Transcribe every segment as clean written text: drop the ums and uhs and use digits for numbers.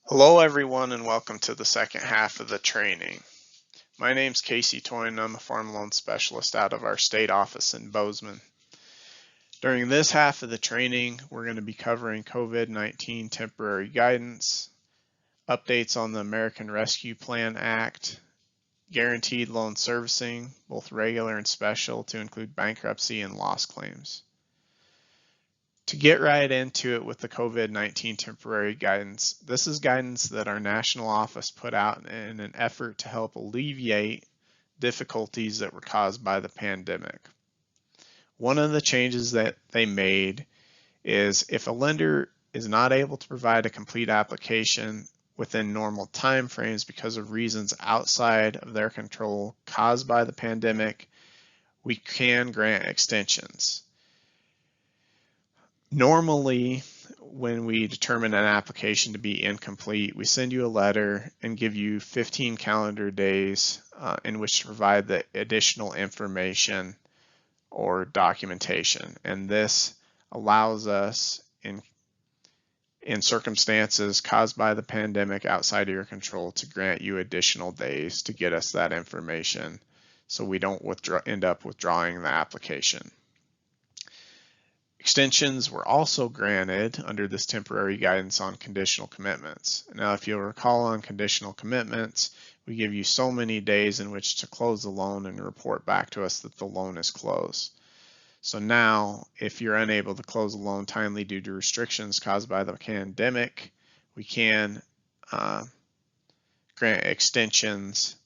Hello everyone and welcome to the second half of the training. My name's Casey Toyne and I'm a farm loan specialist out of our state office in Bozeman. During this half of the training, we're going to be covering COVID-19 temporary guidance, updates on the American Rescue Plan Act, guaranteed loan servicing, both regular and special to include bankruptcy and loss claims. To get right into it with the COVID-19 temporary guidance, this is guidance that our national office put out in an effort to help alleviate difficulties that were caused by the pandemic. One of the changes that they made is if a lender is not able to provide a complete application within normal timeframes because of reasons outside of their control caused by the pandemic, we can grant extensions. Normally, when we determine an application to be incomplete, we send you a letter and give you 15 calendar days in which to provide the additional information or documentation. And this allows us in circumstances caused by the pandemic outside of your control to grant you additional days to get us that information so we don't end up withdrawing the application. Extensions were also granted under this temporary guidance on conditional commitments. Now, if you'll recall on conditional commitments, we give you so many days in which to close the loan and report back to us that the loan is closed. So now, if you're unable to close the loan timely due to restrictions caused by the pandemic, we can grant extensions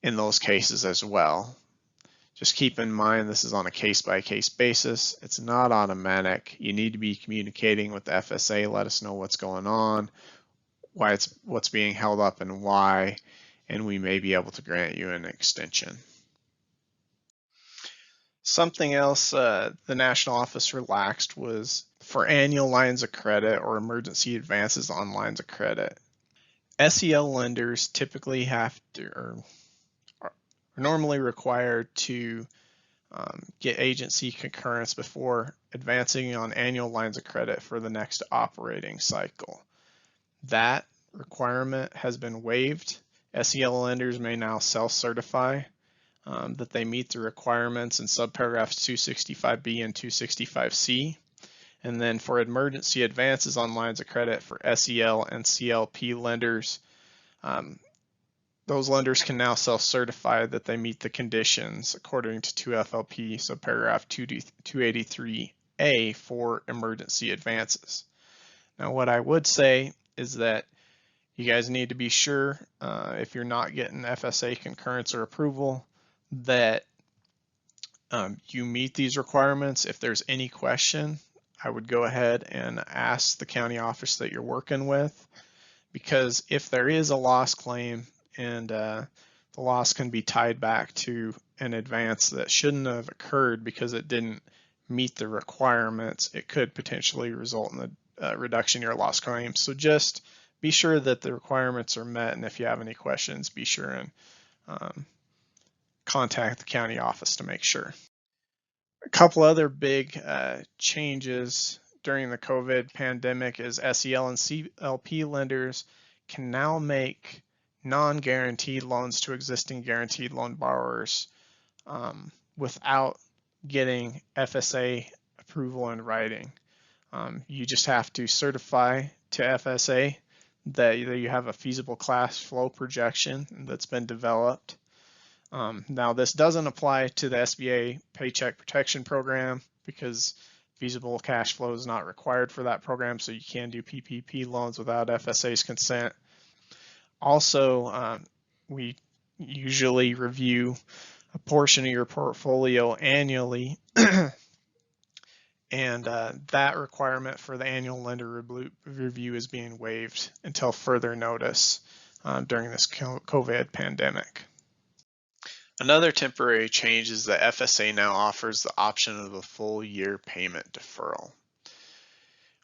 in those cases as well. Just keep in mind this is on a case-by-case basis. It's not automatic. You need to be communicating with the FSA, let us know what's going on, what's being held up and why, and we may be able to grant you an extension. Something else the national office relaxed was for annual lines of credit or emergency advances on lines of credit. SEL lenders typically have to, or are normally required to get agency concurrence before advancing on annual lines of credit for the next operating cycle. That requirement has been waived. SEL lenders may now self-certify that they meet the requirements in subparagraphs 265B and 265C. And then for emergency advances on lines of credit for SEL and CLP lenders, those lenders can now self-certify that they meet the conditions according to 2FLP subparagraph 283A for emergency advances. Now, what I would say is that you guys need to be sure if you're not getting FSA concurrence or approval that you meet these requirements. If there's any question, I would go ahead and ask the county office that you're working with, because if there is a loss claim and the loss can be tied back to an advance that shouldn't have occurred because it didn't meet the requirements, it could potentially result in the reduction in your loss claim. So just be sure that the requirements are met, and if you have any questions, be sure and contact the county office to make sure. A couple other big changes during the COVID pandemic is SEL and CLP lenders can now make non-guaranteed loans to existing guaranteed loan borrowers without getting FSA approval in writing. You just have to certify to FSA that you have a feasible cash flow projection that's been developed. Now, this doesn't apply to the SBA Paycheck Protection Program because feasible cash flow is not required for that program, so you can do PPP loans without FSA's consent. Also, we usually review a portion of your portfolio annually, and that requirement for the annual lender review is being waived until further notice during this COVID pandemic. Another temporary change is that FSA now offers the option of a full year payment deferral.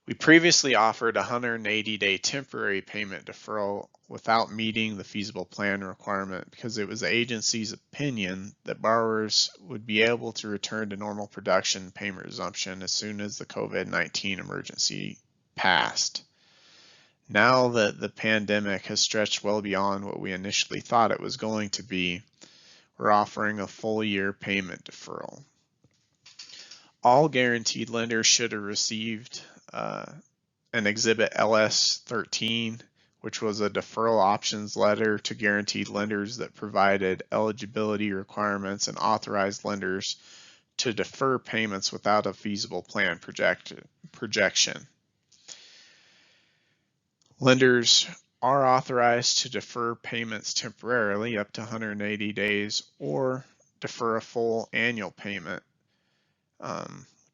We previously offered a 180-day temporary payment deferral without meeting the feasible plan requirement because it was the agency's opinion that borrowers would be able to return to normal production payment resumption as soon as the COVID-19 emergency passed. Now that the pandemic has stretched well beyond what we initially thought it was going to be, we're offering a full year payment deferral. All guaranteed lenders should have received an Exhibit LS-13, which was a deferral options letter to guaranteed lenders that provided eligibility requirements and authorized lenders to defer payments without a feasible plan projection. Lenders are authorized to defer payments temporarily up to 180 days or defer a full annual payment,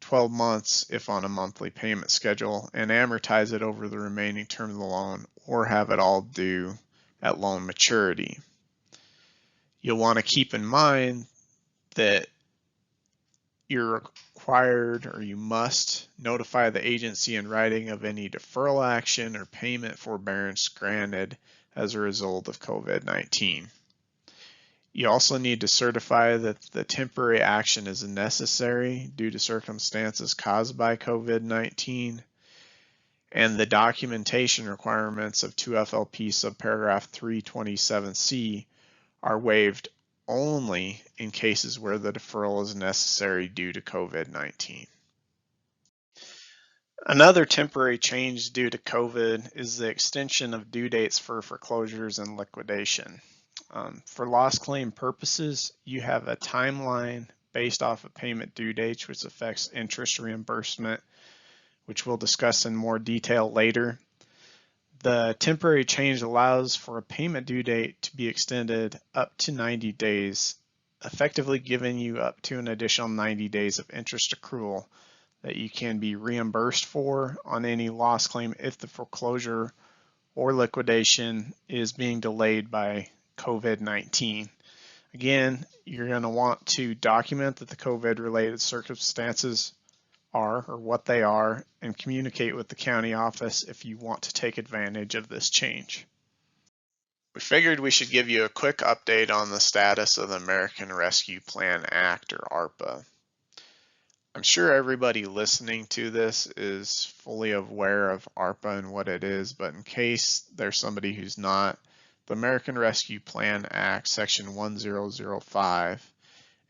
12 months if on a monthly payment schedule, and amortize it over the remaining term of the loan or have it all due at loan maturity. You'll want to keep in mind that you're required or you must notify the agency in writing of any deferral action or payment forbearance granted as a result of COVID-19. You also need to certify that the temporary action is necessary due to circumstances caused by COVID-19, and the documentation requirements of 2 FLP subparagraph 327C are waived only in cases where the deferral is necessary due to COVID-19. Another temporary change due to COVID is the extension of due dates for foreclosures and liquidation. For loss claim purposes, you have a timeline based off of payment due dates, which affects interest reimbursement, which we'll discuss in more detail later. The temporary change allows for a payment due date to be extended up to 90 days, effectively giving you up to an additional 90 days of interest accrual that you can be reimbursed for on any loss claim if the foreclosure or liquidation is being delayed by COVID-19. Again, you're going to want to document that the COVID-related circumstances are or what they are and communicate with the county office if you want to take advantage of this change. We figured we should give you a quick update on the status of the American Rescue Plan Act, or ARPA. I'm sure everybody listening to this is fully aware of ARPA and what it is, but in case there's somebody who's not, the American Rescue Plan Act, Section 1005,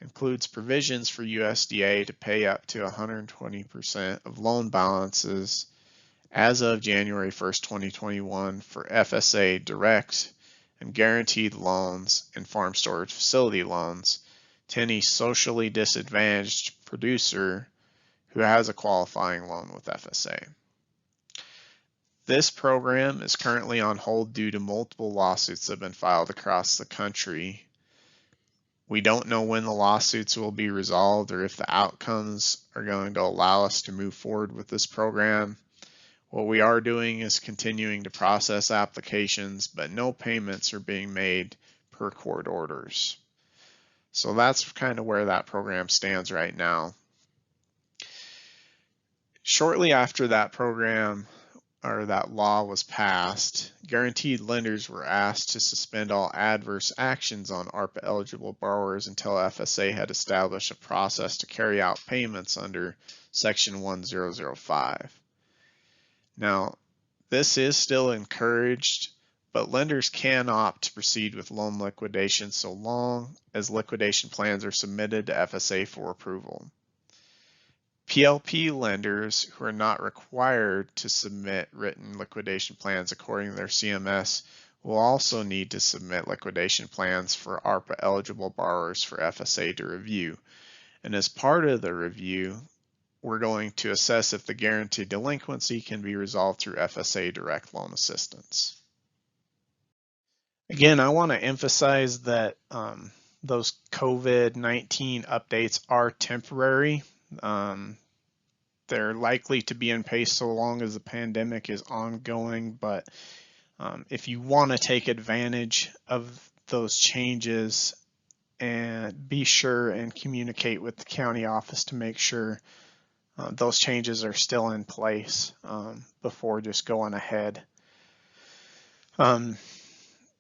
includes provisions for USDA to pay up to 120% of loan balances as of January 1st, 2021 for FSA direct and guaranteed loans and farm storage facility loans to any socially disadvantaged producer who has a qualifying loan with FSA. This program is currently on hold due to multiple lawsuits that have been filed across the country. We don't know when the lawsuits will be resolved or if the outcomes are going to allow us to move forward with this program. What we are doing is continuing to process applications, but no payments are being made per court orders. So that's kind of where that program stands right now. Shortly after that program or that law was passed, guaranteed lenders were asked to suspend all adverse actions on ARPA eligible borrowers until FSA had established a process to carry out payments under Section 1005. Now, this is still encouraged, but lenders can opt to proceed with loan liquidation so long as liquidation plans are submitted to FSA for approval. PLP lenders who are not required to submit written liquidation plans according to their CMS will also need to submit liquidation plans for ARPA eligible borrowers for FSA to review. And as part of the review, we're going to assess if the guaranteed delinquency can be resolved through FSA direct loan assistance. Again, I want to emphasize that those COVID-19 updates are temporary. They're likely to be in place so long as the pandemic is ongoing, but if you want to take advantage of those changes, and be sure and communicate with the county office to make sure those changes are still in place before just going ahead.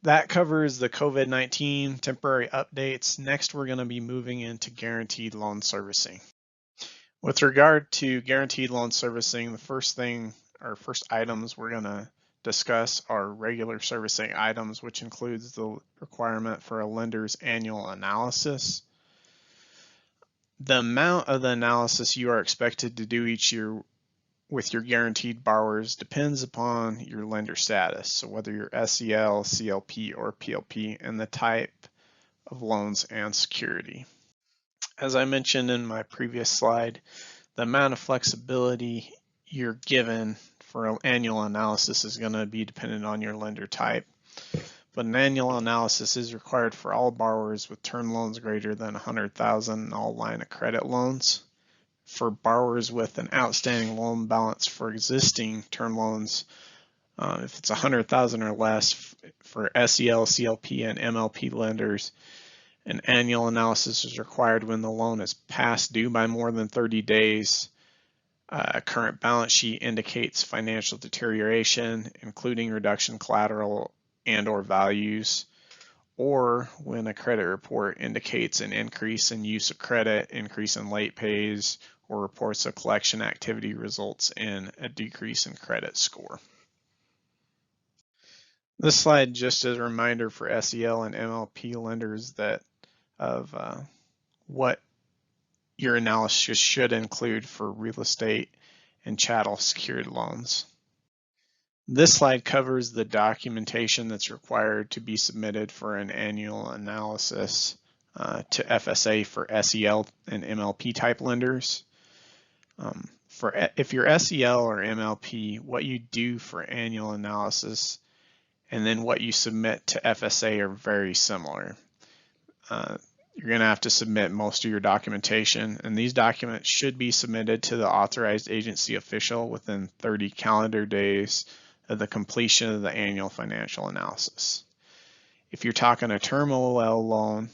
That covers the COVID-19 temporary updates. Next, we're going to be moving into guaranteed loan servicing. With regard to guaranteed loan servicing, the first items we're going to discuss are regular servicing items, which includes the requirement for a lender's annual analysis. The amount of the analysis you are expected to do each year with your guaranteed borrowers depends upon your lender status, so whether you're SEL, CLP, or PLP, and the type of loans and security. As I mentioned in my previous slide, the amount of flexibility you're given for an annual analysis is going to be dependent on your lender type. But an annual analysis is required for all borrowers with term loans greater than $100,000 and all line of credit loans. For borrowers with an outstanding loan balance for existing term loans, if it's $100,000 or less, for SEL, CLP, and MLP lenders, an annual analysis is required when the loan is past due by more than 30 days. A current balance sheet indicates financial deterioration, including reduction collateral and/or values, or when a credit report indicates an increase in use of credit, increase in late pays, or reports of collection activity results in a decrease in credit score. This slide just as a reminder for SEL and MLP lenders that of what your analysis should include for real estate and chattel secured loans. This slide covers the documentation that's required to be submitted for an annual analysis to FSA for SEL and MLP type lenders. If you're SEL or MLP, what you do for annual analysis and then what you submit to FSA are very similar. You're going to have to submit most of your documentation, and these documents should be submitted to the authorized agency official within 30 calendar days of the completion of the annual financial analysis. If you're talking a term OL loan,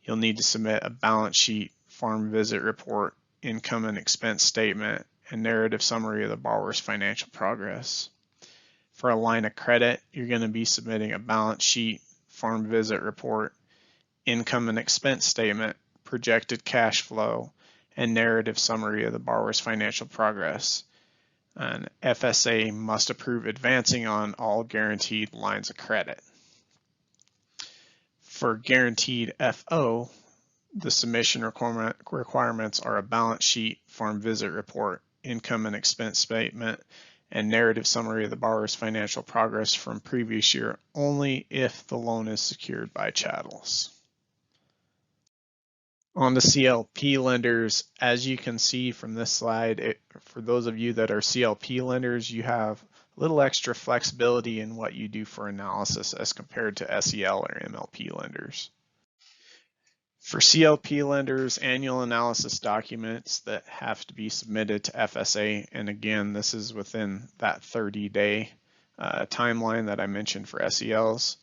you'll need to submit a balance sheet, farm visit report, income and expense statement, and narrative summary of the borrower's financial progress. For a line of credit, you're going to be submitting a balance sheet, farm visit report, income and expense statement, projected cash flow, and narrative summary of the borrower's financial progress. And FSA must approve advancing on all guaranteed lines of credit. For guaranteed FO, the submission requirements are a balance sheet, farm visit report, income and expense statement, and narrative summary of the borrower's financial progress from previous year only if the loan is secured by chattels. On the CLP lenders, as you can see from this slide, for those of you that are CLP lenders, you have a little extra flexibility in what you do for analysis as compared to SEL or MLP lenders. For CLP lenders, annual analysis documents that have to be submitted to FSA, and again, this is within that 30-day timeline that I mentioned for SELs.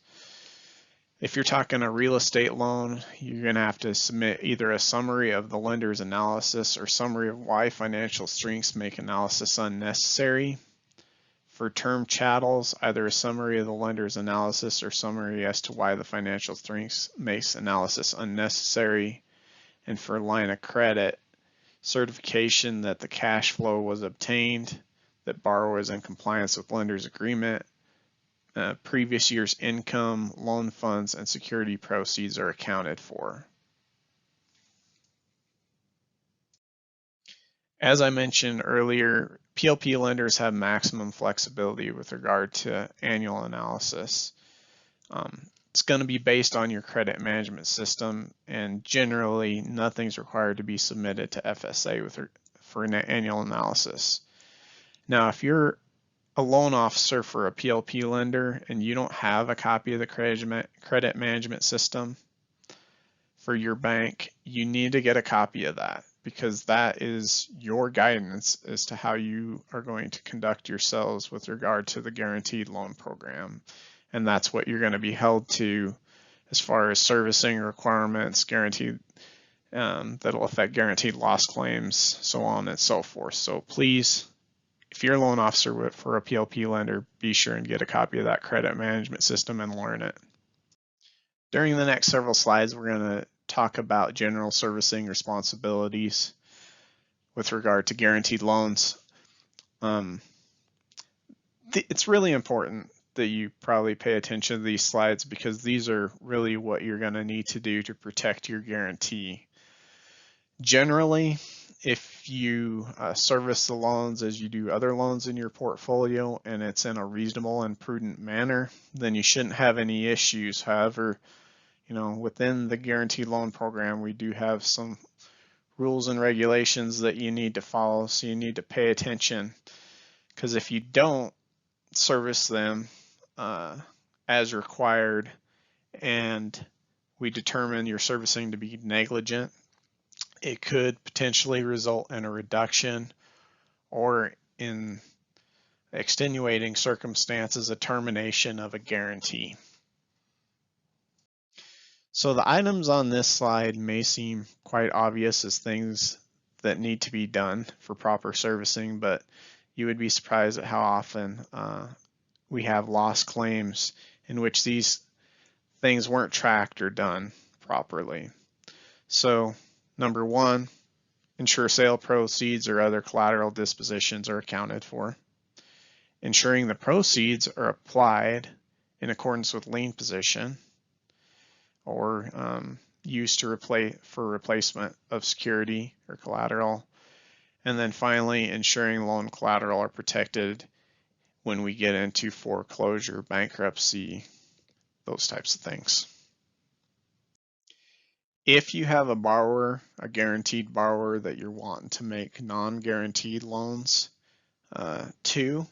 If you're talking a real estate loan, you're going to have to submit either a summary of the lender's analysis or summary of why financial strengths make analysis unnecessary. For term chattels, either a summary of the lender's analysis or summary as to why the financial strengths makes analysis unnecessary. And for line of credit, certification that the cash flow was obtained, that borrower is in compliance with lender's agreement, previous year's income, loan funds, and security proceeds are accounted for. As I mentioned earlier, PLP lenders have maximum flexibility with regard to annual analysis. It's going to be based on your credit management system, and generally nothing's required to be submitted to FSA for an annual analysis. Now, if you're a loan officer for a PLP lender and you don't have a copy of the credit management system for your bank, you need to get a copy of that, because that is your guidance as to how you are going to conduct yourselves with regard to the guaranteed loan program. And that's what you're going to be held to as far as servicing requirements, guaranteed that'll affect guaranteed loss claims, so on and so forth. So please, if you're a loan officer for a PLP lender, be sure and get a copy of that credit management system and learn it. During the next several slides, we're going to talk about general servicing responsibilities with regard to guaranteed loans. it's really important that you probably pay attention to these slides because these are really what you're going to need to do to protect your guarantee. Generally, if you service the loans as you do other loans in your portfolio and it's in a reasonable and prudent manner, then you shouldn't have any issues. However, within the guaranteed loan program, we do have some rules and regulations that you need to follow, so you need to pay attention, because if you don't service them as required and we determine your servicing to be negligent, it could potentially result in a reduction or, in extenuating circumstances, a termination of a guarantee. So the items on this slide may seem quite obvious as things that need to be done for proper servicing, but you would be surprised at how often we have lost claims in which these things weren't tracked or done properly. So, number one, ensure sale proceeds or other collateral dispositions are accounted for. Ensuring the proceeds are applied in accordance with lien position or used to for replacement of security or collateral. And then finally, ensuring loan collateral are protected when we get into foreclosure, bankruptcy, those types of things. If you have a borrower, a guaranteed borrower that you're wanting to make non-guaranteed loans to,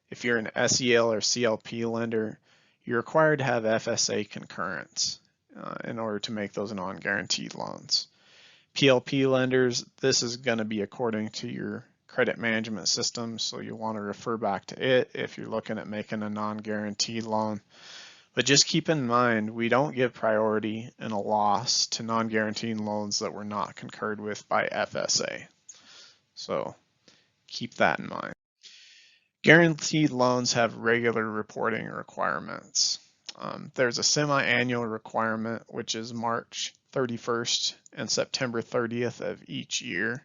if you're an SEL or CLP lender, you're required to have FSA concurrence in order to make those non-guaranteed loans. PLP lenders, this is going to be according to your credit management system, so you'll want to refer back to it if you're looking at making a non-guaranteed loan. But just keep in mind, we don't give priority in a loss to non-guaranteed loans that were not concurred with by FSA. So keep that in mind. Guaranteed loans have regular reporting requirements. There's a semi-annual requirement, which is March 31st and September 30th of each year,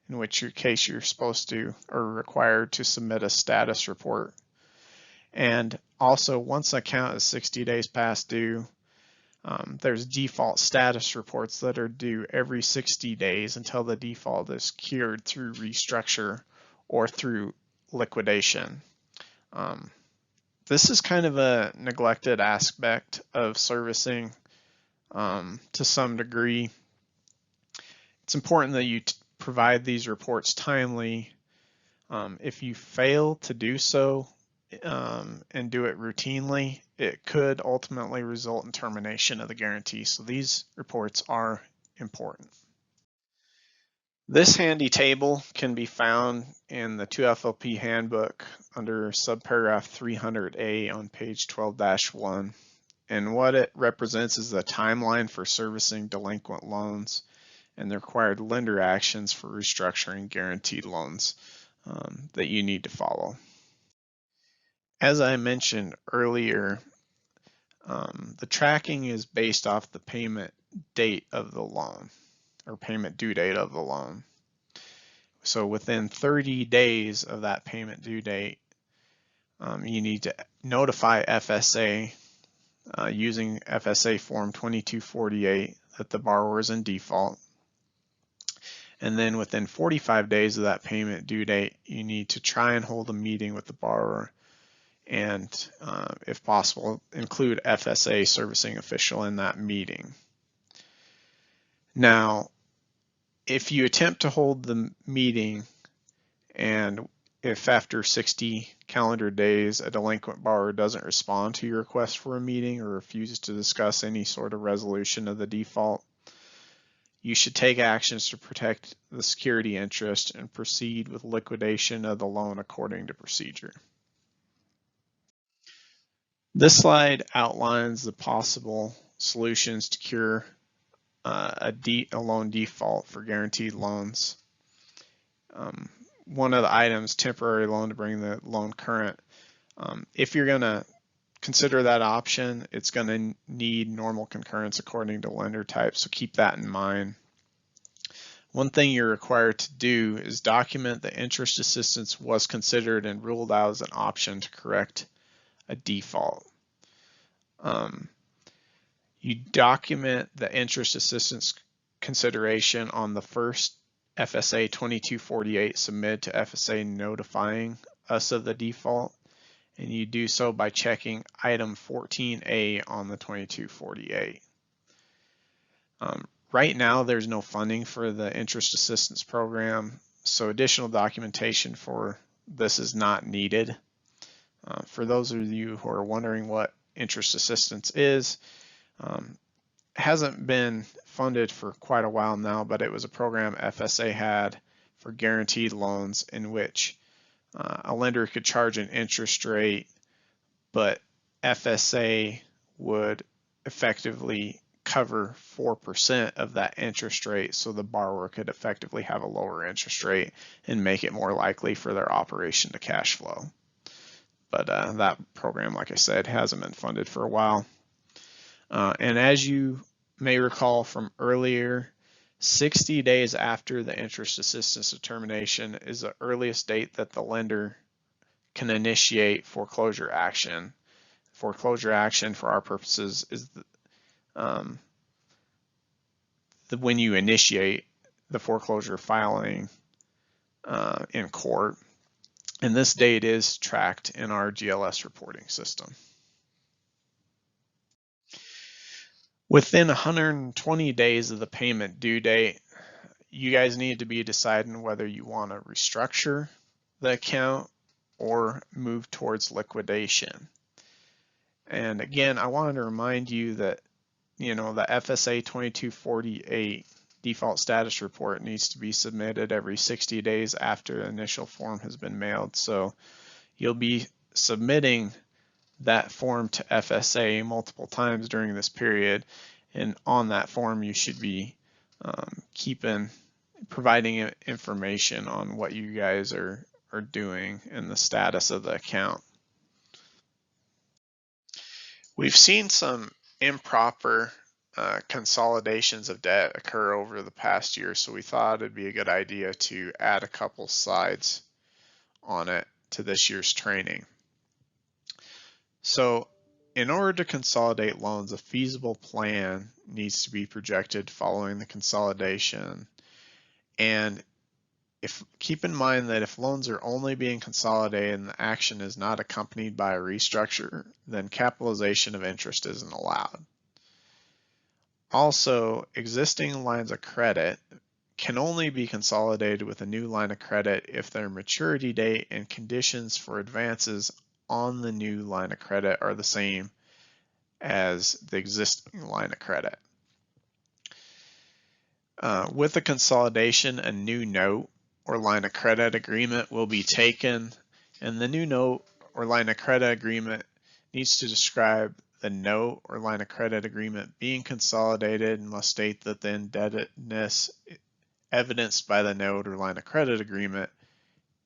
in which case you're supposed to or required to submit a status report. And also, once an account is 60 days past due, there's default status reports that are due every 60 days until the default is cured through restructure or through liquidation. This is kind of a neglected aspect of servicing to some degree. It's important that you provide these reports timely. If you fail to do so and do it routinely, it could ultimately result in termination of the guarantee. So these reports are important. This handy table can be found in the 2FLP handbook under subparagraph 300A on page 12-1. And what it represents is the timeline for servicing delinquent loans and the required lender actions for restructuring guaranteed loans that you need to follow. As I mentioned earlier, the tracking is based off the payment date of the loan or payment due date of the loan. So within 30 days of that payment due date, you need to notify FSA using FSA form 2248 that the borrower is in default. And then within 45 days of that payment due date, you need to try and hold a meeting with the borrower and, if possible, include FSA servicing official in that meeting. Now, if you attempt to hold the meeting and if after 60 calendar days a delinquent borrower doesn't respond to your request for a meeting or refuses to discuss any sort of resolution of the default, you should take actions to protect the security interest and proceed with liquidation of the loan according to procedure. This slide outlines the possible solutions to cure a loan default for guaranteed loans. One of the items, temporary loan to bring the loan current. If you're going to consider that option, it's going to need normal concurrence according to lender type, so keep that in mind. One thing you're required to do is document that interest assistance was considered and ruled out as an option to correct a default. You document the interest assistance consideration on the first FSA 2248 submitted to FSA notifying us of the default, and you do so by checking item 14A on the 2248. Right now, there's no funding for the interest assistance program, so additional documentation for this is not needed. For those of you who are wondering what interest assistance is, hasn't been funded for quite a while now, but it was a program FSA had for guaranteed loans in which a lender could charge an interest rate, but FSA would effectively cover 4% of that interest rate, so the borrower could effectively have a lower interest rate and make it more likely for their operation to cash flow. But that program, like I said, hasn't been funded for a while. And as you may recall from earlier, 60 days after the interest assistance determination is the earliest date that the lender can initiate foreclosure action. Foreclosure action, for our purposes, is when you initiate the foreclosure filing in court. And this date is tracked in our GLS reporting system. Within 120 days of the payment due date, you guys need to be deciding whether you want to restructure the account or move towards liquidation. And again, I wanted to remind you that, the FSA 2248 default status report needs to be submitted every 60 days after the initial form has been mailed. So you'll be submitting that form to FSA multiple times during this period, and on that form you should be providing information on what you guys are doing and the status of the account. We've seen some improper consolidations of debt occur over the past year, so we thought it'd be a good idea to add a couple slides on it to this year's training. So in order to consolidate loans, a feasible plan needs to be projected following the consolidation. And keep in mind that if loans are only being consolidated and the action is not accompanied by a restructure, then capitalization of interest isn't allowed. Also, existing lines of credit can only be consolidated with a new line of credit if their maturity date and conditions for advances on the new line of credit are the same as the existing line of credit. With the consolidation, a new note or line of credit agreement will be taken, and the new note or line of credit agreement needs to describe the note or line of credit agreement being consolidated and must state that the indebtedness evidenced by the note or line of credit agreement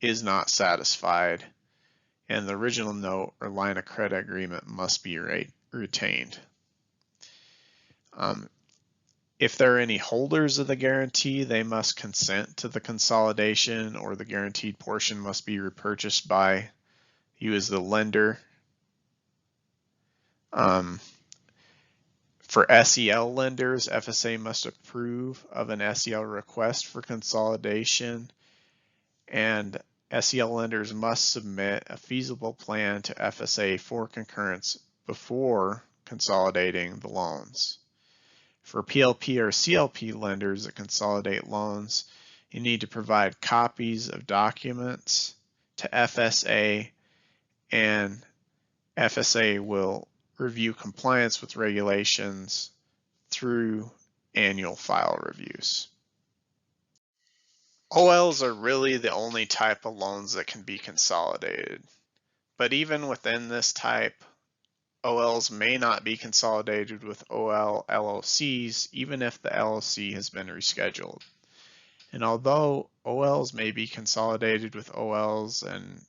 is not satisfied, and the original note or line of credit agreement must be retained. If there are any holders of the guarantee, they must consent to the consolidation, or the guaranteed portion must be repurchased by you as the lender. For SEL lenders, FSA must approve of an SEL request for consolidation, and SEL lenders must submit a feasible plan to FSA for concurrence before consolidating the loans. For PLP or CLP lenders that consolidate loans, you need to provide copies of documents to FSA, and FSA will review compliance with regulations through annual file reviews. OLs are really the only type of loans that can be consolidated, but even within this type, OLs may not be consolidated with OL LLCs even if the LLC has been rescheduled. And although OLs may be consolidated with OLs and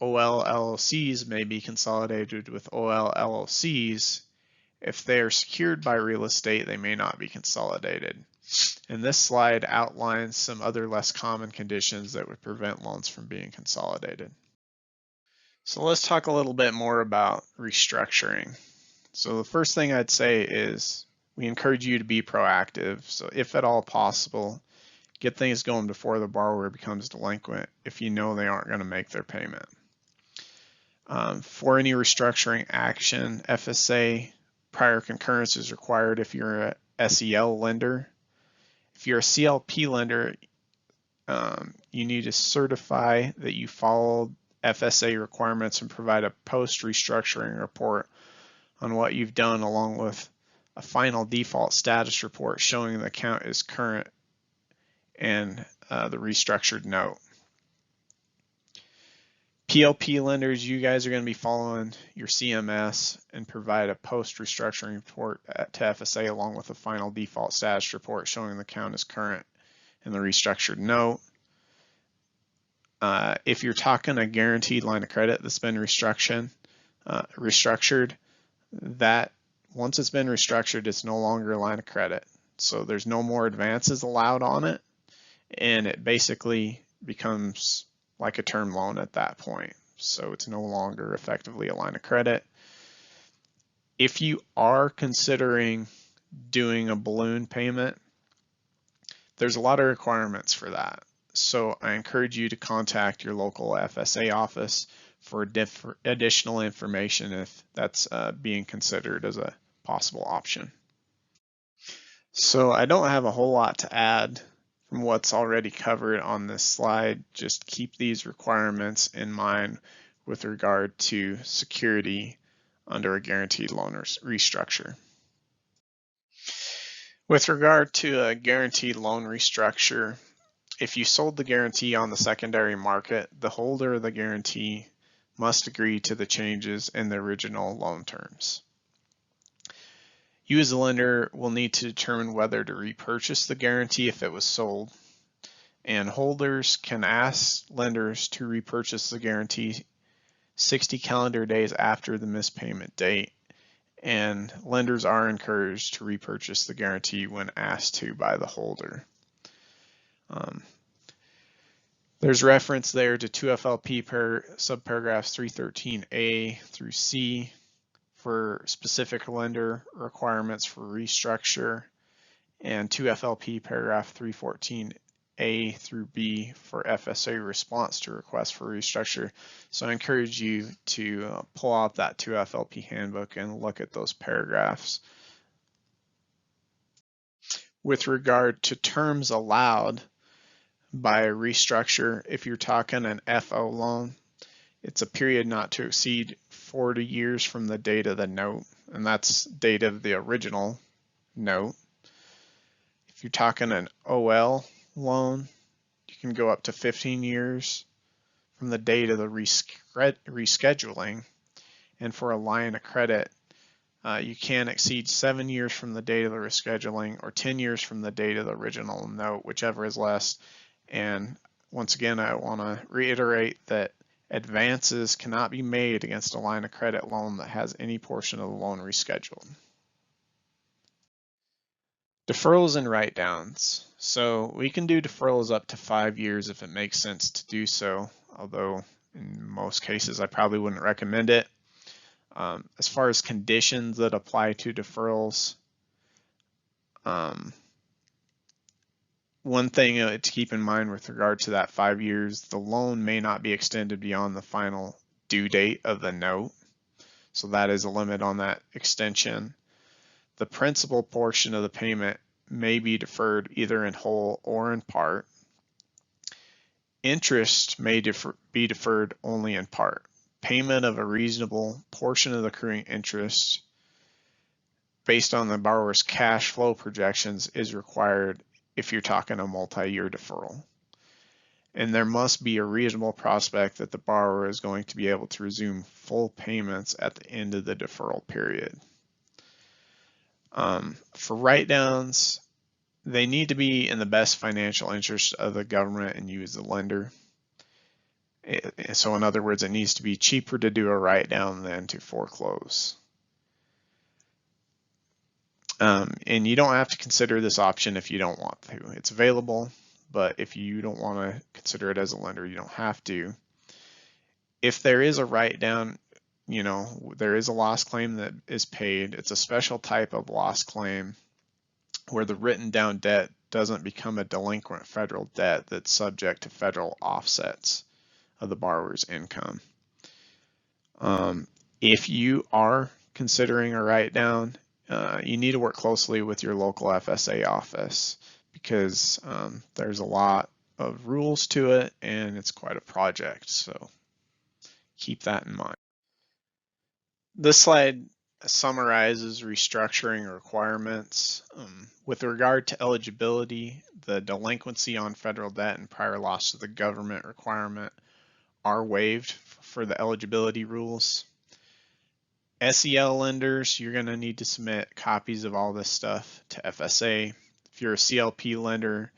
OL LLCs may be consolidated with OL LLCs, If they are secured by real estate, they may not be consolidated. And this slide outlines some other less common conditions that would prevent loans from being consolidated. So let's talk a little bit more about restructuring. So the first thing I'd say is we encourage you to be proactive. So if at all possible, get things going before the borrower becomes delinquent if you know they aren't going to make their payment. For any restructuring action, FSA prior concurrence is required if you're a SEL lender. If you're a CLP lender, you need to certify that you followed FSA requirements and provide a post-restructuring report on what you've done, along with a final default status report showing the account is current and the restructured note. PLP lenders, you guys are going to be following your CMS and provide a post-restructuring report to FSA along with a final default status report showing the account is current and the restructured note. If you're talking a guaranteed line of credit that's been restructured, that once it's been restructured, it's no longer a line of credit. So there's no more advances allowed on it, and it basically becomes like a term loan at that point. So it's no longer effectively a line of credit. If you are considering doing a balloon payment, there's a lot of requirements for that. So I encourage you to contact your local FSA office for additional information if that's being considered as a possible option. So I don't have a whole lot to add from what's already covered on this slide. Just keep these requirements in mind with regard to security under a guaranteed loan restructure. With regard to a guaranteed loan restructure, if you sold the guarantee on the secondary market, the holder of the guarantee must agree to the changes in the original loan terms. You as a lender will need to determine whether to repurchase the guarantee if it was sold, and holders can ask lenders to repurchase the guarantee 60 calendar days after the missed payment date, and lenders are encouraged to repurchase the guarantee when asked to by the holder. There's reference there to 2 FLP subparagraphs 313A through C for specific lender requirements for restructure, and 2 FLP paragraph 314A through B for FSA response to requests for restructure. So I encourage you to pull out that 2 FLP handbook and look at those paragraphs. With regard to terms allowed by a restructure, if you're talking an FO loan, it's a period not to exceed 40 years from the date of the note, and that's date of the original note. If you're talking an OL loan, you can go up to 15 years from the date of the rescheduling, and for a line of credit, you can exceed 7 years from the date of the rescheduling or 10 years from the date of the original note, whichever is less. And once again, I want to reiterate that advances cannot be made against a line of credit loan that has any portion of the loan rescheduled. Deferrals and write-downs. So we can do deferrals up to 5 years if it makes sense to do so, although in most cases I probably wouldn't recommend it. As far as conditions that apply to deferrals, one thing to keep in mind with regard to that 5 years, the loan may not be extended beyond the final due date of the note. So that is a limit on that extension. The principal portion of the payment may be deferred either in whole or in part. Interest may be deferred only in part. Payment of a reasonable portion of the accruing interest based on the borrower's cash flow projections is required if you're talking a multi-year deferral. And there must be a reasonable prospect that the borrower is going to be able to resume full payments at the end of the deferral period. For write-downs, they need to be in the best financial interest of the government and you as the lender. So in other words, it needs to be cheaper to do a write-down than to foreclose. And you don't have to consider this option if you don't want to. It's available, but if you don't want to consider it as a lender, you don't have to. If there is a write down, there is a loss claim that is paid. It's a special type of loss claim where the written down debt doesn't become a delinquent federal debt that's subject to federal offsets of the borrower's income. If you are considering a write down, you need to work closely with your local FSA office because there's a lot of rules to it and it's quite a project. So keep that in mind. This slide summarizes restructuring requirements. With regard to eligibility, the delinquency on federal debt and prior loss to the government requirement are waived for the eligibility rules. SEL lenders, you're going to need to submit copies of all this stuff to FSA. If you're a CLP lender,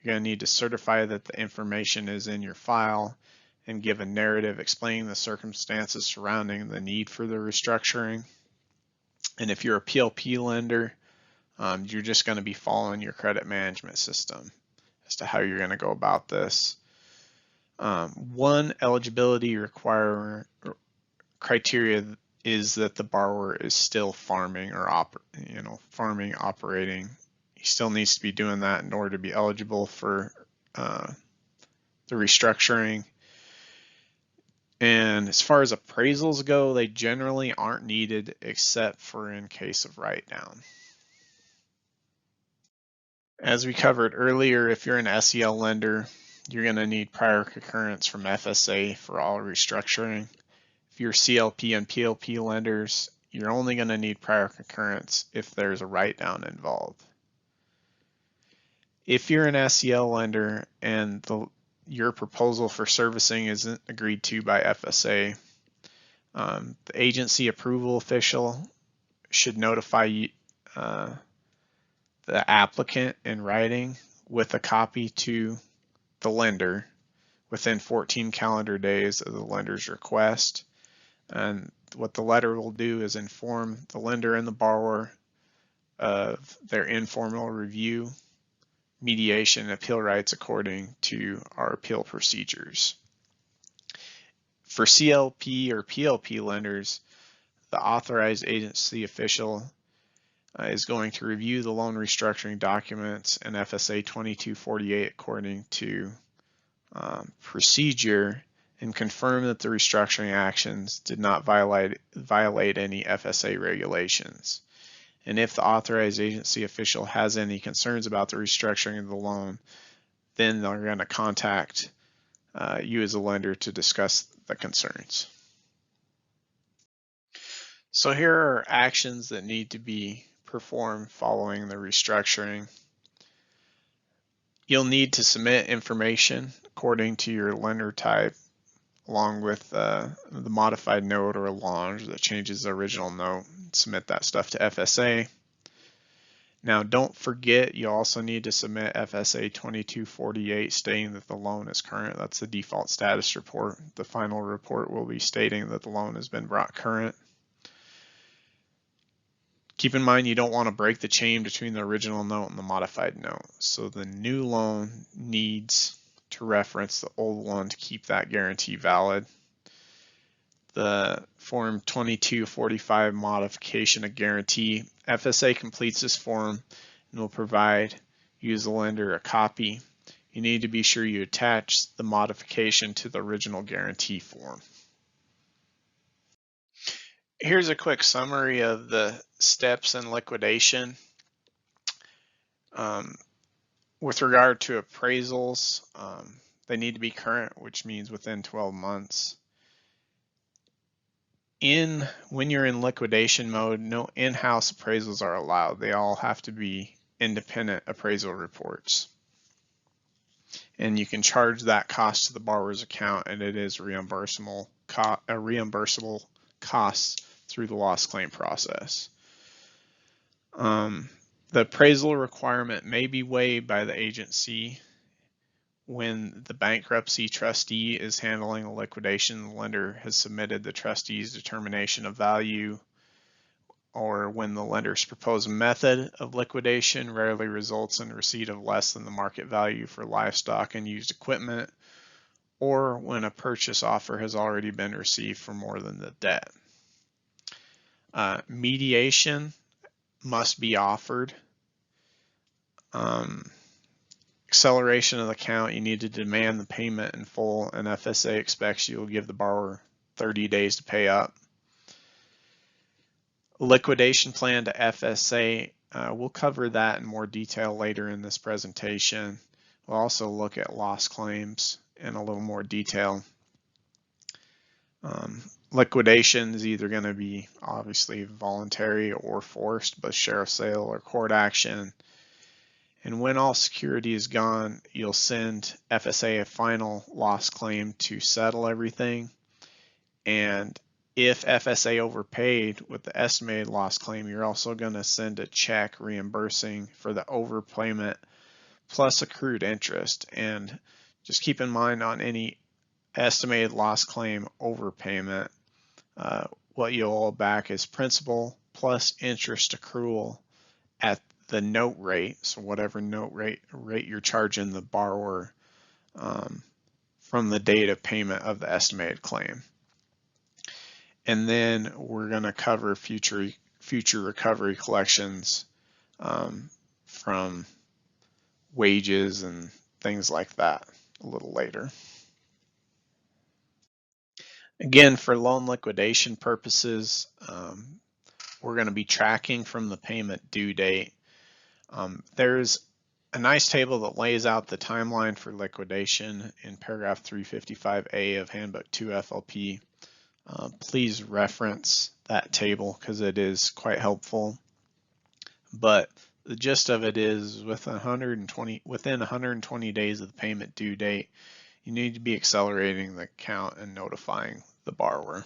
you're going to need to certify that the information is in your file and give a narrative explaining the circumstances surrounding the need for the restructuring. And if you're a PLP lender, you're just going to be following your credit management system as to how you're going to go about this. One eligibility criteria is that the borrower is still farming or operating. He still needs to be doing that in order to be eligible for the restructuring. And as far as appraisals go, they generally aren't needed except for in case of write down. As we covered earlier, if you're an SEL lender, you're going to need prior concurrence from FSA for all restructuring. If you're CLP and PLP lenders, you're only going to need prior concurrence if there's a write down involved. If you're an SEL lender and your proposal for servicing isn't agreed to by FSA, the agency approval official should notify the applicant in writing with a copy to the lender within 14 calendar days of the lender's request. And what the letter will do is inform the lender and the borrower of their informal review, mediation, and appeal rights according to our appeal procedures. For CLP or PLP lenders, the authorized agency official is going to review the loan restructuring documents and FSA 2248 according to procedure and confirm that the restructuring actions did not violate any FSA regulations. And if the authorized agency official has any concerns about the restructuring of the loan, then they're going to contact you as a lender to discuss the concerns. So here are actions that need to be performed following the restructuring. You'll need to submit information according to your lender type, along with the modified note or allonge that changes the original note. Submit that stuff to FSA. Now don't forget, you also need to submit FSA 2248 stating that the loan is current. That's the default status report. The final report will be stating that the loan has been brought current. Keep in mind you don't want to break the chain between the original note and the modified note. So the new loan needs to reference the old one to keep that guarantee valid. The Form 2245 modification of guarantee, FSA completes this form and will provide you as a lender a copy. You need to be sure you attach the modification to the original guarantee form. Here's a quick summary of the steps in liquidation. With regard to appraisals, they need to be current, which means within 12 months. When you're in liquidation mode, no in-house appraisals are allowed. They all have to be independent appraisal reports. And you can charge that cost to the borrower's account, and it is reimbursable costs through the loss claim process. The appraisal requirement may be waived by the agency when the bankruptcy trustee is handling a liquidation. The lender has submitted the trustee's determination of value or when the lender's proposed method of liquidation rarely results in receipt of less than the market value for livestock and used equipment, or when a purchase offer has already been received for more than the debt. Mediation must be offered. Acceleration of the account, you need to demand the payment in full, and FSA expects you will give the borrower 30 days to pay up. Liquidation plan to FSA, we'll cover that in more detail later in this presentation. We'll also look at loss claims in a little more detail. Liquidation is either going to be obviously voluntary or forced, but sheriff's sale or court action. And when all security is gone, you'll send FSA a final loss claim to settle everything. And if FSA overpaid with the estimated loss claim, you're also going to send a check reimbursing for the overpayment plus accrued interest. And just keep in mind on any estimated loss claim overpayment, what you'll owe back is principal plus interest accrual at the note rate, so whatever note rate you're charging the borrower from the date of payment of the estimated claim. And then we're going to cover future recovery collections from wages and things like that a little later. Again, for loan liquidation purposes, we're going to be tracking from the payment due date. There's a nice table that lays out the timeline for liquidation in paragraph 355A of Handbook 2 FLP. Please reference that table because it is quite helpful. But the gist of it is within 120 days of the payment due date, you need to be accelerating the account and notifying the borrower.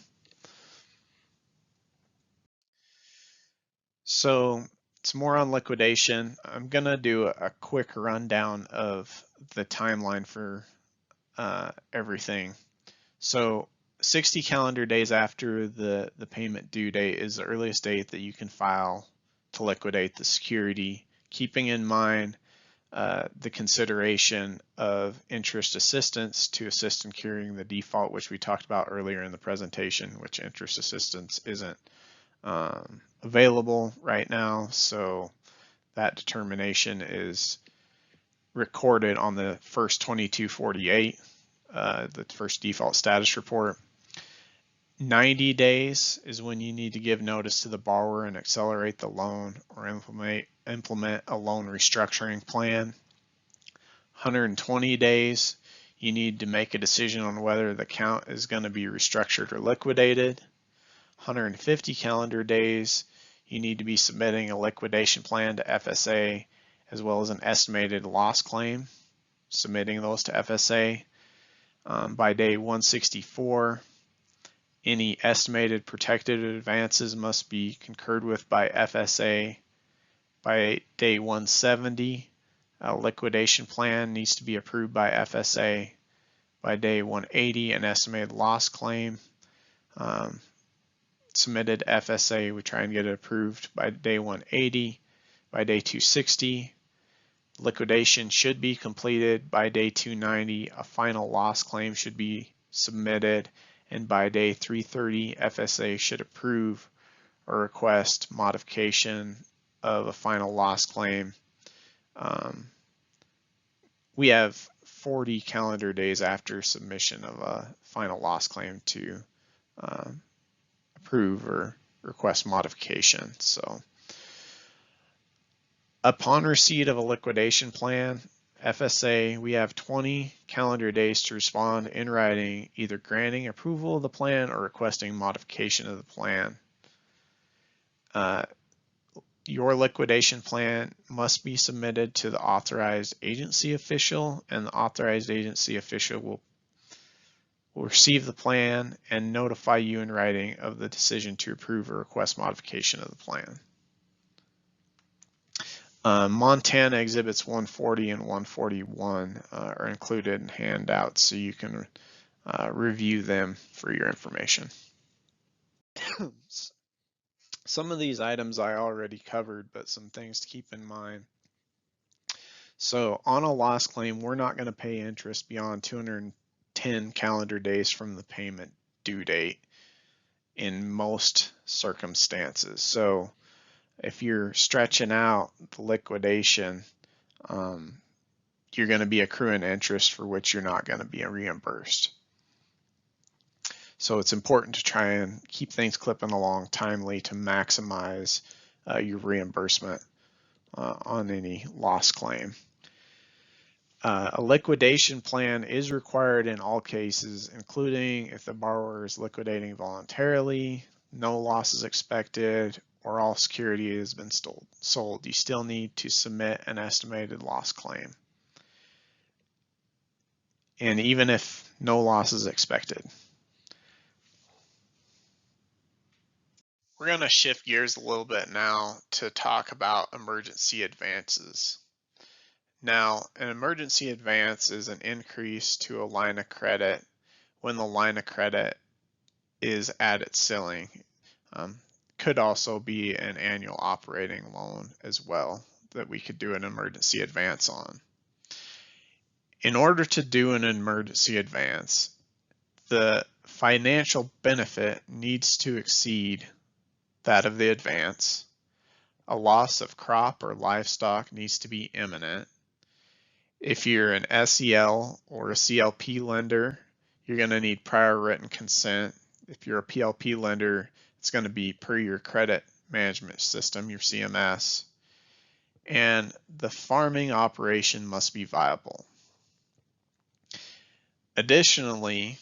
So it's more on liquidation. I'm going to do a quick rundown of the timeline for everything. So 60 calendar days after the payment due date is the earliest date that you can file to liquidate the security, keeping in mind the consideration of interest assistance to assist in curing the default, which we talked about earlier in the presentation, which interest assistance isn't available right now. So that determination is recorded on the first 2248, the first default status report. 90 days is when you need to give notice to the borrower and accelerate the loan or implement a loan restructuring plan. 120 days, you need to make a decision on whether the account is going to be restructured or liquidated. 150 calendar days, you need to be submitting a liquidation plan to FSA as well as an estimated loss claim, submitting those to FSA. By day 164, any estimated protected advances must be concurred with by FSA. By day 170, a liquidation plan needs to be approved by FSA. By day 180, an estimated loss claim submitted to FSA. We try and get it approved by day 180. By day 260, liquidation should be completed. By day 290, a final loss claim should be submitted. And by day 330, FSA should approve or request modification of a final loss claim. We have 40 calendar days after submission of a final loss claim to approve or request modification. So upon receipt of a liquidation plan, FSA, we have 20 calendar days to respond in writing, either granting approval of the plan or requesting modification of the plan. Your liquidation plan must be submitted to the authorized agency official, and the authorized agency official will receive the plan and notify you in writing of the decision to approve or request modification of the plan. Montana Exhibits 140 and 141 are included in handouts, so you can review them for your information. Some of these items I already covered, but some things to keep in mind. So on a loss claim, we're not going to pay interest beyond 210 calendar days from the payment due date in most circumstances. So if you're stretching out the liquidation, you're going to be accruing interest for which you're not going to be reimbursed. So it's important to try and keep things clipping along timely to maximize your reimbursement on any loss claim. A liquidation plan is required in all cases, including if the borrower is liquidating voluntarily, no loss is expected, or all security has been sold. You still need to submit an estimated loss claim. And even if no loss is expected. We're going to shift gears a little bit now to talk about emergency advances. Now, an emergency advance is an increase to a line of credit when the line of credit is at its ceiling. Could also be an annual operating loan as well that we could do an emergency advance on. In order to do an emergency advance, the financial benefit needs to exceed that of the advance. A loss of crop or livestock needs to be imminent. If you're an SEL or a CLP lender, you're going to need prior written consent. If you're a PLP lender, it's going to be per your credit management system, your CMS. And the farming operation must be viable. Additionally,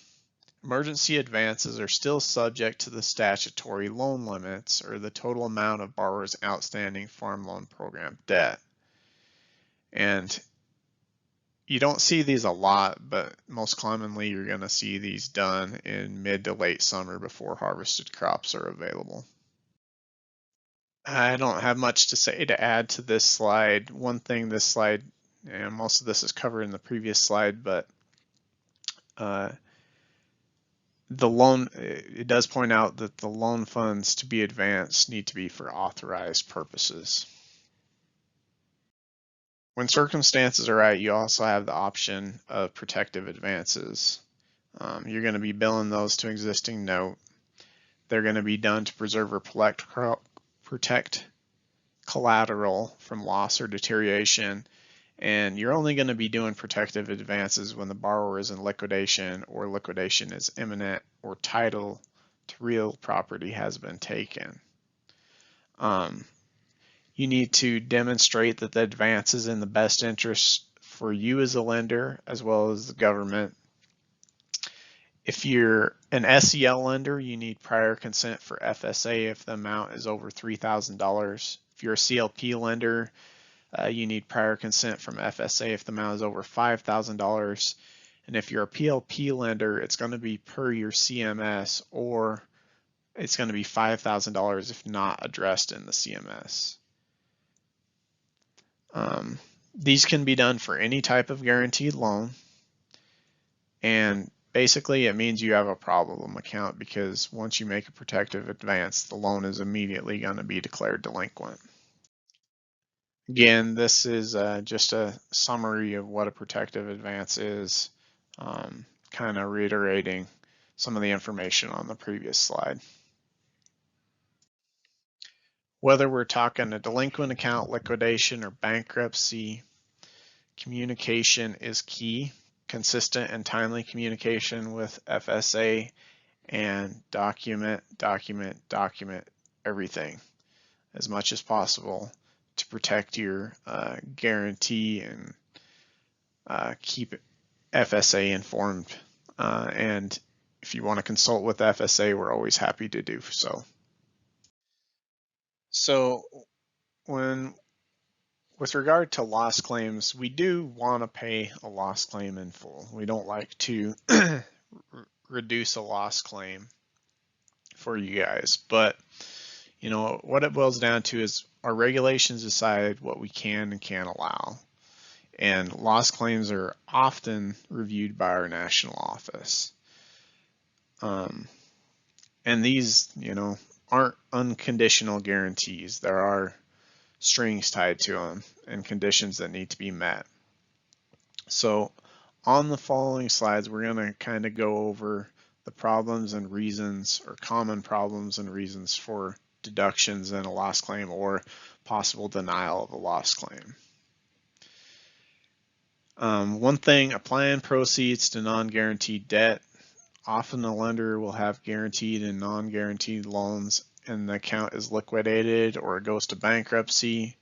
emergency advances are still subject to the statutory loan limits or the total amount of borrower's outstanding farm loan program debt. And you don't see these a lot, but most commonly you're going to see these done in mid to late summer before harvested crops are available. I don't have much to say to add to this slide. One thing this slide, and most of this is covered in the previous slide, but the loan, it does point out that the loan funds to be advanced need to be for authorized purposes. When circumstances are right, you also have the option of protective advances. You're going to be billing those to existing note. They're going to be done to preserve or protect collateral from loss or deterioration. And you're only going to be doing protective advances when the borrower is in liquidation or liquidation is imminent or title to real property has been taken. You need to demonstrate that the advance is in the best interest for you as a lender as well as the government. If you're an SEL lender, you need prior consent for FSA if the amount is over $3,000. If you're a CLP lender, you need prior consent from FSA if the amount is over $5,000. And if you're a PLP lender, it's going to be per your CMS, or it's going to be $5,000 if not addressed in the CMS. These can be done for any type of guaranteed loan, and basically it means you have a problem account, because once you make a protective advance, the loan is immediately going to be declared delinquent. Again, this is just a summary of what a protective advance is, kind of reiterating some of the information on the previous slide. Whether we're talking a delinquent account, liquidation, or bankruptcy, communication is key. Consistent and timely communication with FSA, and document everything as much as possible to protect your guarantee and keep FSA informed. And if you want to consult with FSA, we're always happy to do so. So with regard to loss claims, we do want to pay a loss claim in full. We don't like to reduce a loss claim for you guys, but you know what it boils down to is our regulations decide what we can and can't allow, and loss claims are often reviewed by our national office. And these, you know, aren't unconditional guarantees. There are strings tied to them and conditions that need to be met. So on the following slides, we're going to kind of go over the problems and reasons, or common problems and reasons for deductions in a loss claim or possible denial of a loss claim. One thing, applying proceeds to non-guaranteed debt. Often the lender will have guaranteed and non-guaranteed loans and the account is liquidated or it goes to bankruptcy.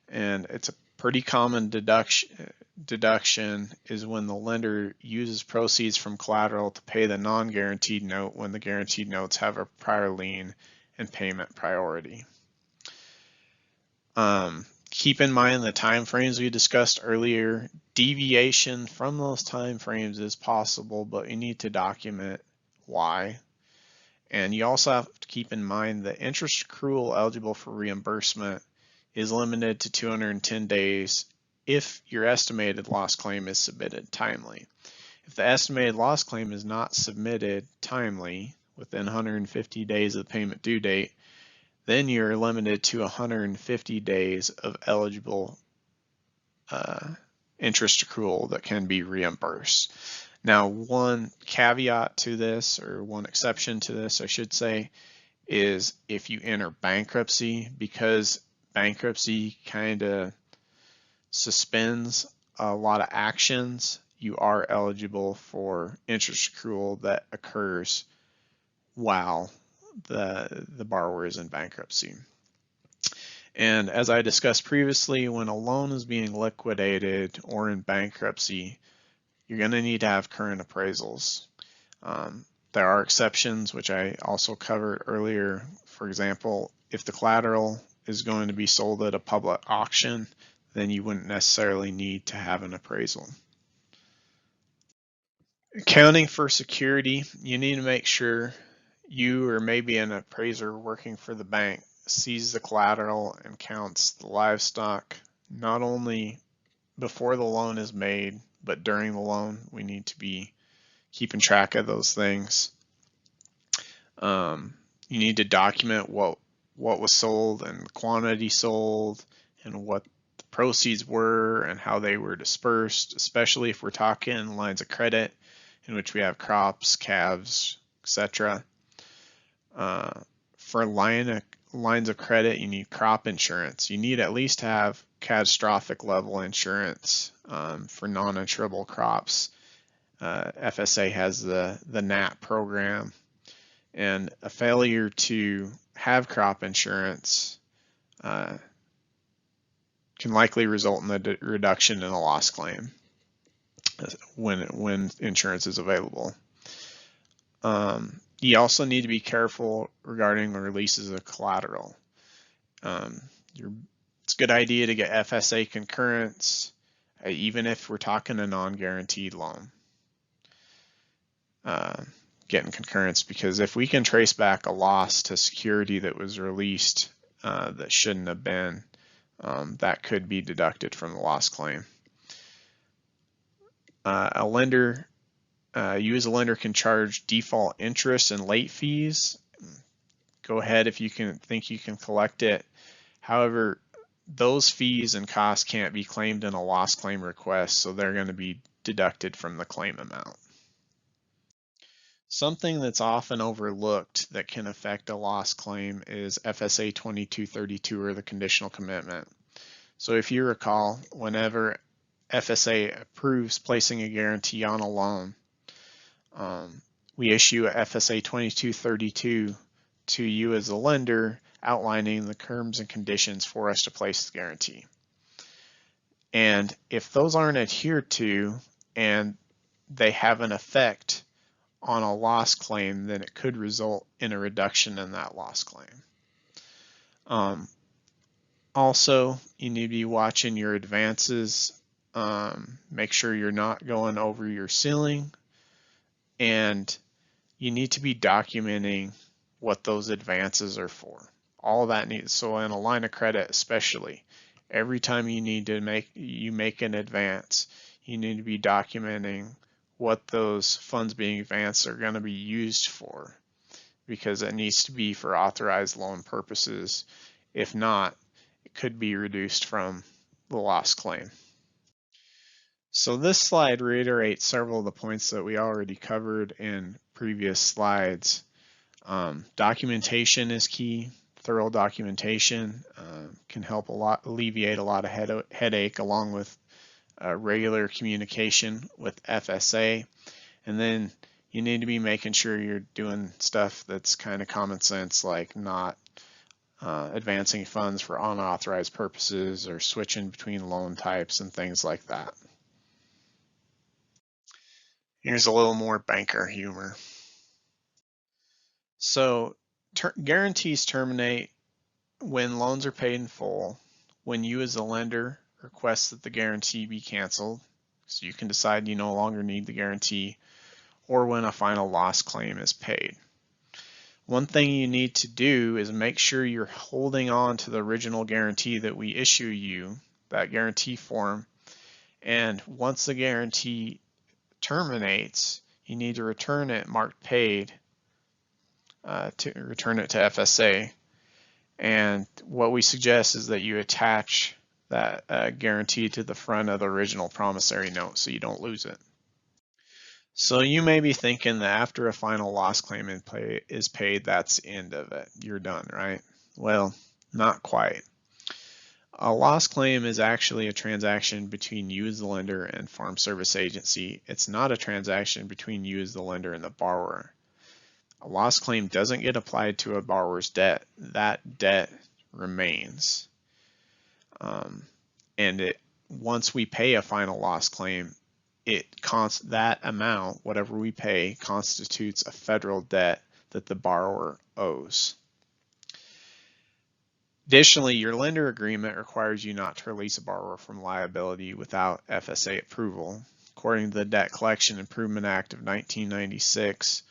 And it's a pretty common deduction is when the lender uses proceeds from collateral to pay the non-guaranteed note when the guaranteed notes have a prior lien and payment priority. Keep in mind the time frames we discussed earlier. Deviation from those time frames is possible, but you need to document why. And you also have to keep in mind that interest accrual eligible for reimbursement is limited to 210 days if your estimated loss claim is submitted timely. If the estimated loss claim is not submitted timely within 150 days of the payment due date, then you're limited to 150 days of eligible interest accrual that can be reimbursed. Now, one caveat to this, or one exception to this, I should say, is if you enter bankruptcy, because bankruptcy kind of suspends a lot of actions, you are eligible for interest accrual that occurs while the borrower is in bankruptcy. And as I discussed previously, when a loan is being liquidated or in bankruptcy, you're going to need to have current appraisals. There are exceptions, which I also covered earlier. For example, if the collateral is going to be sold at a public auction, then you wouldn't necessarily need to have an appraisal. Accounting for security, you need to make sure you or maybe an appraiser working for the bank sees the collateral and counts the livestock, not only before the loan is made, but during the loan. We need to be keeping track of those things. You need to document what was sold and the quantity sold and what the proceeds were and how they were dispersed, especially if we're talking lines of credit in which we have crops, calves, etc. For lines of credit, you need crop insurance. You need at least to have catastrophic level insurance for non-insurable crops. FSA has the NAP program, and a failure to have crop insurance can likely result in the reduction in a loss claim when insurance is available. You also need to be careful regarding the releases of collateral. It's a good idea to get FSA concurrence, even if we're talking a non-guaranteed loan. Getting concurrence, because if we can trace back a loss to security that was released that shouldn't have been, that could be deducted from the loss claim. You as a lender can charge default interest and late fees. Go ahead if you think you can collect it. However, those fees and costs can't be claimed in a loss claim request, so they're going to be deducted from the claim amount. Something that's often overlooked that can affect a loss claim is FSA 2232, or the conditional commitment. So if you recall, whenever FSA approves placing a guarantee on a loan, we issue a FSA 2232 to you as a lender, outlining the terms and conditions for us to place the guarantee. And if those aren't adhered to and they have an effect on a loss claim, then it could result in a reduction in that loss claim. Also, you need to be watching your advances. Make sure you're not going over your ceiling, and you need to be documenting what those advances are for. All of that needs, so in a line of credit especially, every time you need to make an advance, you need to be documenting what those funds being advanced are going to be used for. because it needs to be for authorized loan purposes. If not, it could be reduced from the loss claim. So this slide reiterates several of the points that we already covered in previous slides. Documentation is key. Thorough documentation can help alleviate a lot of headache, along with regular communication with FSA. And then you need to be making sure you're doing stuff that's kind of common sense, like not advancing funds for unauthorized purposes or switching between loan types and things like that. Here's a little more banker humor. So guarantees terminate when loans are paid in full, when you as the lender request that the guarantee be canceled, so you can decide you no longer need the guarantee, or when a final loss claim is paid. One thing you need to do is make sure you're holding on to the original guarantee that we issue you, that guarantee form, and once the guarantee terminates, you need to return it marked paid, to return it to FSA. And what we suggest is that you attach that guarantee to the front of the original promissory note so you don't lose it. So you may be thinking that after a final loss claim is paid, that's the end of it. You're done, right? Well, not quite. A loss claim is actually a transaction between you as the lender and Farm Service Agency. It's not a transaction between you as the lender and the borrower. A loss claim doesn't get applied to a borrower's debt. That debt remains. And once we pay a final loss claim, that amount, whatever we pay, constitutes a federal debt that the borrower owes. Additionally, your lender agreement requires you not to release a borrower from liability without FSA approval. According to the Debt Collection Improvement Act of 1996,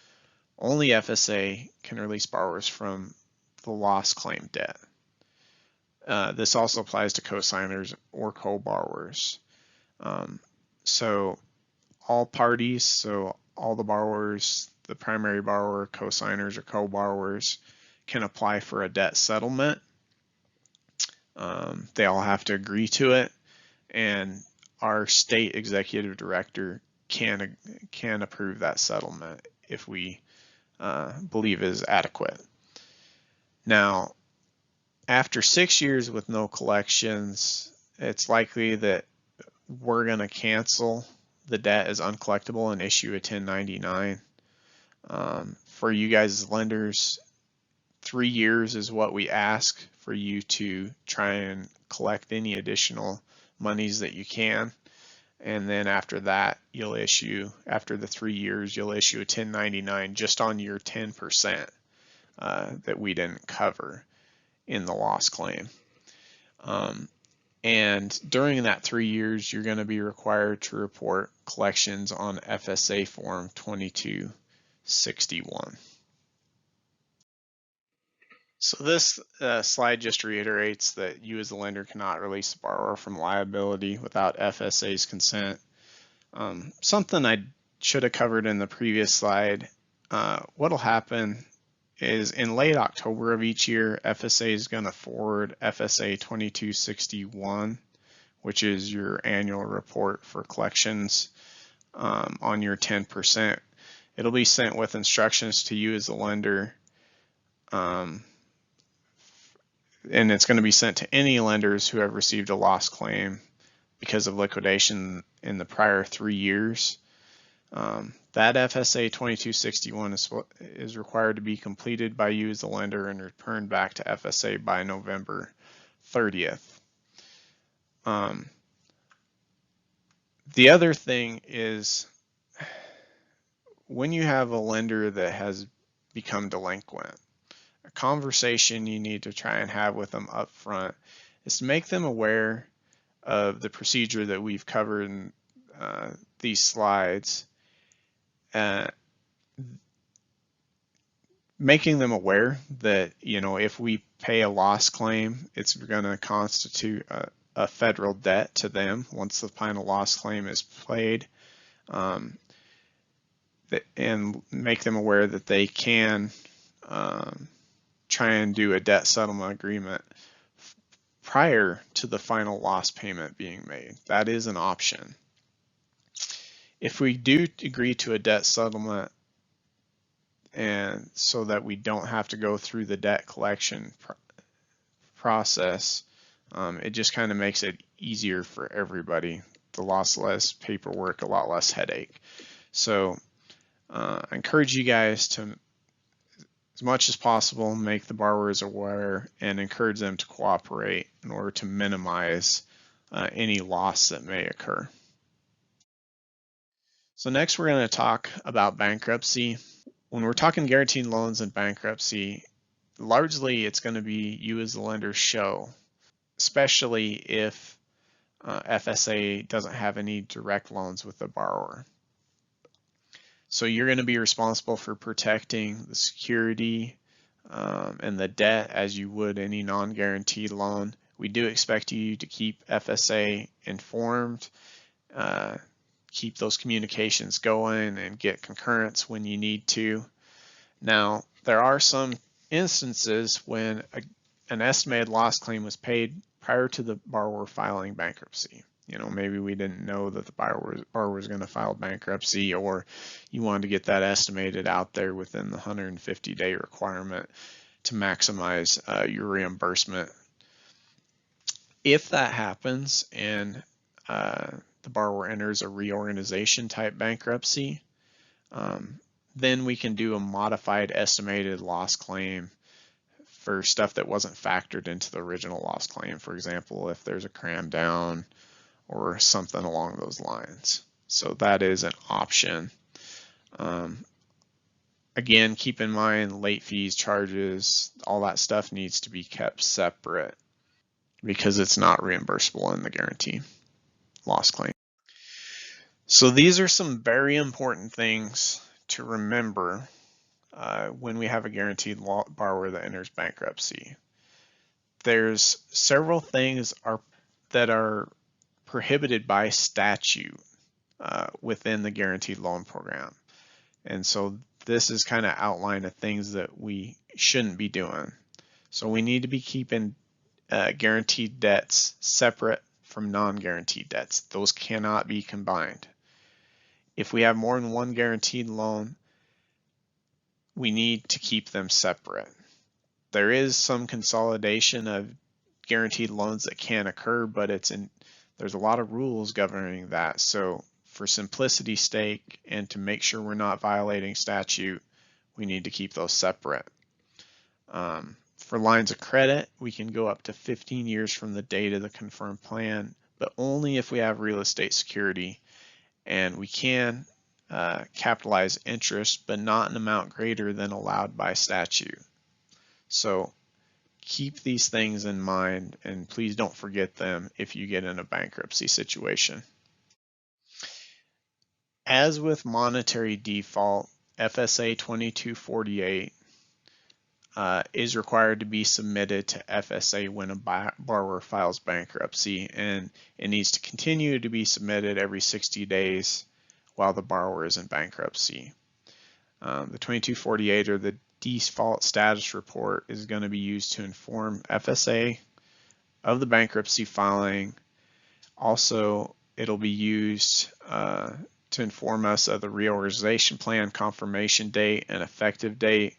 only FSA can release borrowers from the loss claim debt. This also applies to co-signers or co-borrowers. So all parties, so all the borrowers, the primary borrower, co-signers, or co-borrowers can apply for a debt settlement. They all have to agree to it, and our state executive director can approve that settlement if we believe is adequate. Now, after 6 years with no collections, it's likely that we're going to cancel the debt as uncollectible and issue a 1099. For you guys as lenders, 3 years is what we ask for you to try and collect any additional monies that you can. And then after that, after the 3 years, you'll issue a 1099 just on your 10% that we didn't cover in the loss claim. And during that 3 years, you're going to be required to report collections on FSA Form 2261. So this slide just reiterates that you as the lender cannot release the borrower from liability without FSA's consent. Something I should have covered in the previous slide, what'll happen is in late October of each year, FSA is going to forward FSA 2261, which is your annual report for collections on your 10%. It'll be sent with instructions to you as the lender, and it's going to be sent to any lenders who have received a loss claim because of liquidation in the prior 3 years. That FSA 2261 is required to be completed by you as the lender and returned back to FSA by November 30th. The other thing is, when you have a lender that has become delinquent, a conversation you need to try and have with them up front is to make them aware of the procedure that we've covered in these slides. Making them aware that, if we pay a loss claim, it's going to constitute a federal debt to them once the final loss claim is paid, and make them aware that they can try and do a debt settlement agreement prior to the final loss payment being made. That is an option. If we do agree to a debt settlement, and so that we don't have to go through the debt collection process, it just kind of makes it easier for everybody. The lot less paperwork, a lot less headache. So I encourage you guys to, as much as possible, make the borrowers aware and encourage them to cooperate in order to minimize any loss that may occur. So next we're going to talk about bankruptcy. When we're talking guaranteed loans and bankruptcy, largely it's going to be you as the lender's show, especially if FSA doesn't have any direct loans with the borrower. So you're going to be responsible for protecting the security and the debt as you would any non-guaranteed loan. We do expect you to keep FSA informed, keep those communications going, and get concurrence when you need to. Now, there are some instances when an estimated loss claim was paid prior to the borrower filing bankruptcy. Maybe we didn't know that the borrower was going to file bankruptcy, or you wanted to get that estimated out there within the 150-day requirement to maximize your reimbursement. If that happens and the borrower enters a reorganization type bankruptcy, then we can do a modified estimated loss claim for stuff that wasn't factored into the original loss claim. For example, if there's a cram down or something along those lines. So that is an option. Again, keep in mind late fees, charges, all that stuff needs to be kept separate because it's not reimbursable in the guarantee loss claim. So these are some very important things to remember when we have a guaranteed borrower that enters bankruptcy. There's several things that are prohibited by statute within the guaranteed loan program. And so this is kind of outline of things that we shouldn't be doing. So we need to be keeping guaranteed debts separate from non-guaranteed debts. Those cannot be combined. If we have more than one guaranteed loan, we need to keep them separate. There is some consolidation of guaranteed loans that can occur, but there's a lot of rules governing that. So for simplicity's sake and to make sure we're not violating statute, we need to keep those separate. For lines of credit, we can go up to 15 years from the date of the confirmed plan, but only if we have real estate security, and we can capitalize interest, but not an amount greater than allowed by statute. So keep these things in mind, and please don't forget them if you get in a bankruptcy situation. As with monetary default, FSA 2248 is required to be submitted to FSA when a borrower files bankruptcy, and it needs to continue to be submitted every 60 days while the borrower is in bankruptcy. The 2248, or the default status report, is going to be used to inform FSA of the bankruptcy filing. Also, it'll be used to inform us of the reorganization plan confirmation date and effective date,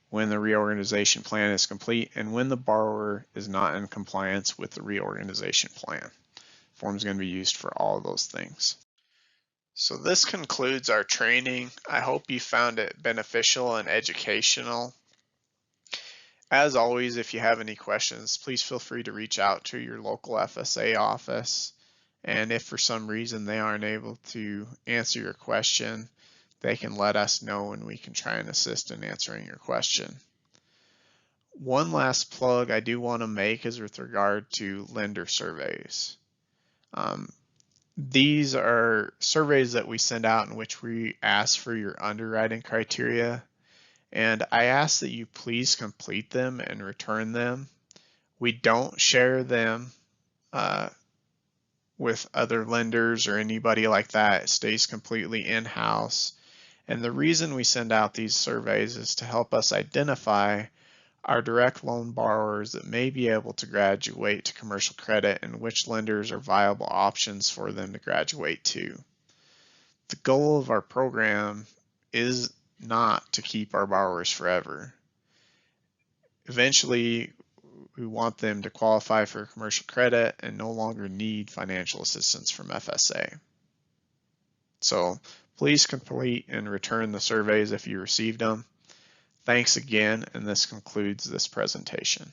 when the reorganization plan is complete, and when the borrower is not in compliance with the reorganization plan. Form is going to be used for all of those things. So this concludes our training. I hope you found it beneficial and educational. As always, if you have any questions, please feel free to reach out to your local FSA office. And if for some reason they aren't able to answer your question, they can let us know and we can try and assist in answering your question. One last plug I do want to make is with regard to lender surveys. These are surveys that we send out in which we ask for your underwriting criteria, and I ask that you please complete them and return them. We don't share them with other lenders or anybody like that. It stays completely in-house. And the reason we send out these surveys is to help us identify our direct loan borrowers that may be able to graduate to commercial credit and which lenders are viable options for them to graduate to. The goal of our program is not to keep our borrowers forever. Eventually, we want them to qualify for commercial credit and no longer need financial assistance from FSA. So please complete and return the surveys if you received them. Thanks again, and this concludes this presentation.